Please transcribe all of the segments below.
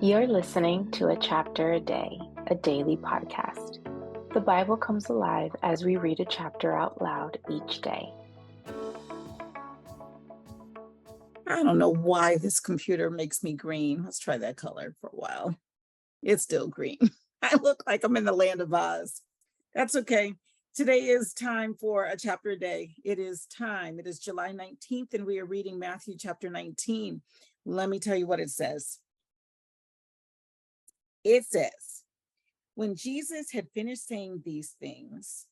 You're listening to A Chapter a Day, a daily podcast. The Bible comes alive as we read a chapter out loud each day. I don't know why this computer makes me green. Let's try that color for a while. It's still green. I look like I'm in the land of Oz. That's okay. Today is time for a chapter a day. It is time. It is July 19th, and we are reading Matthew chapter 19. Let me tell you what it says. It says, when Jesus had finished saying these things,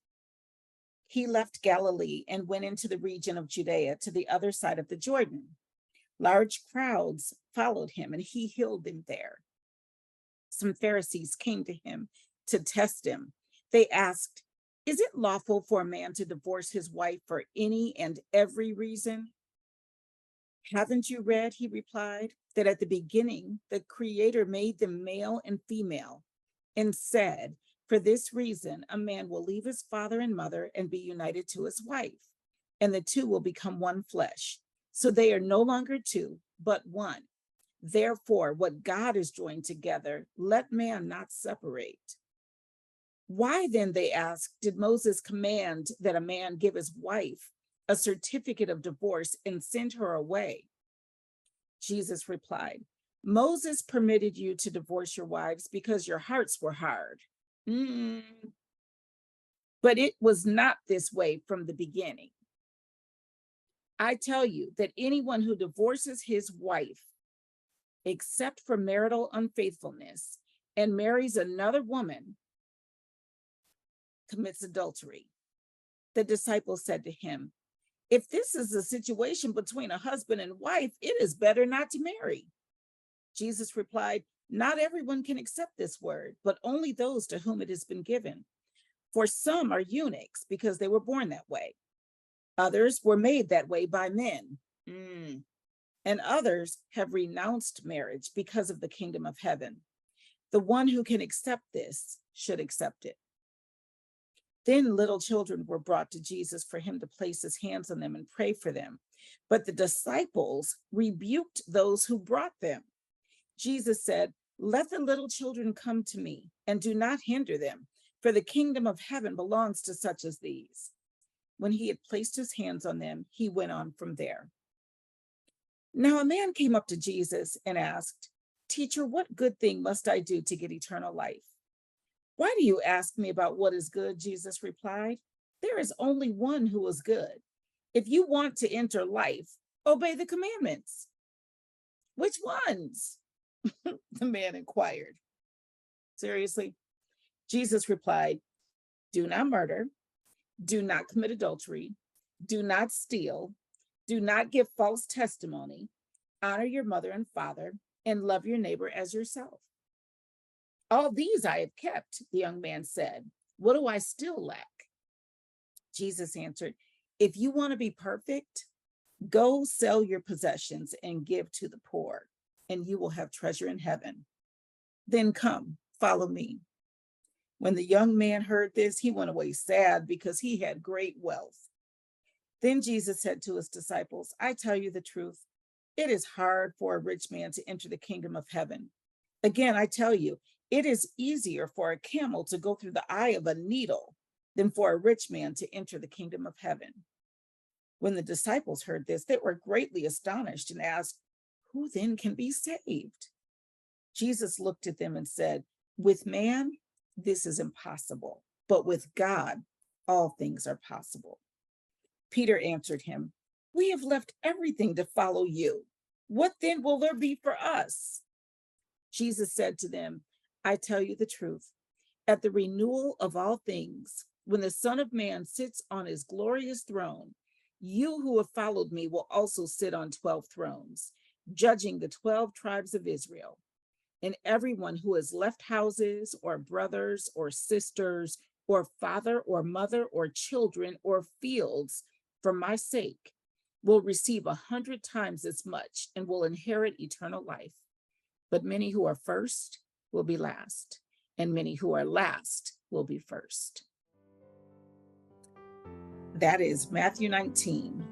he left Galilee and went into the region of Judea to the other side of the Jordan. Large crowds followed him, and he healed them there. Some Pharisees came to him to test him. They asked, "Is it lawful for a man to divorce his wife for any and every reason?" "Haven't you read," he replied, "that at the beginning the Creator made them male and female, and said, 'For this reason, a man will leave his father and mother and be united to his wife, and the two will become one flesh. So they are no longer two, but one. Therefore, what God has joined together, let man not separate.'" "Why then," they asked, "did Moses command that a man give his wife a certificate of divorce and send her away?" Jesus replied, "Moses permitted you to divorce your wives because your hearts were hard. But it was not this way from the beginning. I tell you that anyone who divorces his wife, except for marital unfaithfulness, and marries another woman, commits adultery." The disciples said to him, "If this is a situation between a husband and wife, it is better not to marry." Jesus replied, "Not everyone can accept this word, but only those to whom it has been given. For some are eunuchs because they were born that way. Others were made that way by men. And others have renounced marriage because of the kingdom of heaven. The one who can accept this should accept it." Then little children were brought to Jesus for him to place his hands on them and pray for them. But the disciples rebuked those who brought them. Jesus said, "Let the little children come to me, and do not hinder them, for the kingdom of heaven belongs to such as these." When he had placed his hands on them, he went on from there. Now a man came up to Jesus and asked, "Teacher, what good thing must I do to get eternal life?" "Why do you ask me about what is good?" Jesus replied. "There is only one who is good. If you want to enter life, obey the commandments." "Which ones?" the man inquired. Seriously? Jesus replied, "Do not murder, do not commit adultery, do not steal, do not give false testimony, honor your mother and father, and love your neighbor as yourself." "All these I have kept," the young man said. "What do I still lack?" Jesus answered, "If you want to be perfect, go sell your possessions and give to the poor, and you will have treasure in heaven. Then come, follow me." When the young man heard this, he went away sad because he had great wealth. Then Jesus said to his disciples, "I tell you the truth, it is hard for a rich man to enter the kingdom of heaven. Again, I tell you, it is easier for a camel to go through the eye of a needle than for a rich man to enter the kingdom of heaven." When the disciples heard this, they were greatly astonished and asked, "Who then can be saved?" Jesus looked at them and said, "With man, this is impossible, but with God, all things are possible." Peter answered him, "We have left everything to follow you. What then will there be for us?" Jesus said to them, "I tell you the truth. At the renewal of all things, when the Son of Man sits on his glorious throne, you who have followed me will also sit on 12 thrones, judging the 12 tribes of Israel. And everyone who has left houses or brothers or sisters or father or mother or children or fields for my sake will receive 100 times as much and will inherit eternal life. But many who are first will be last, and many who are last will be first." That is Matthew 19.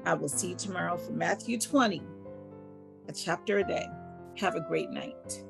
I will see you tomorrow for Matthew 20, a chapter a day. Have a great night.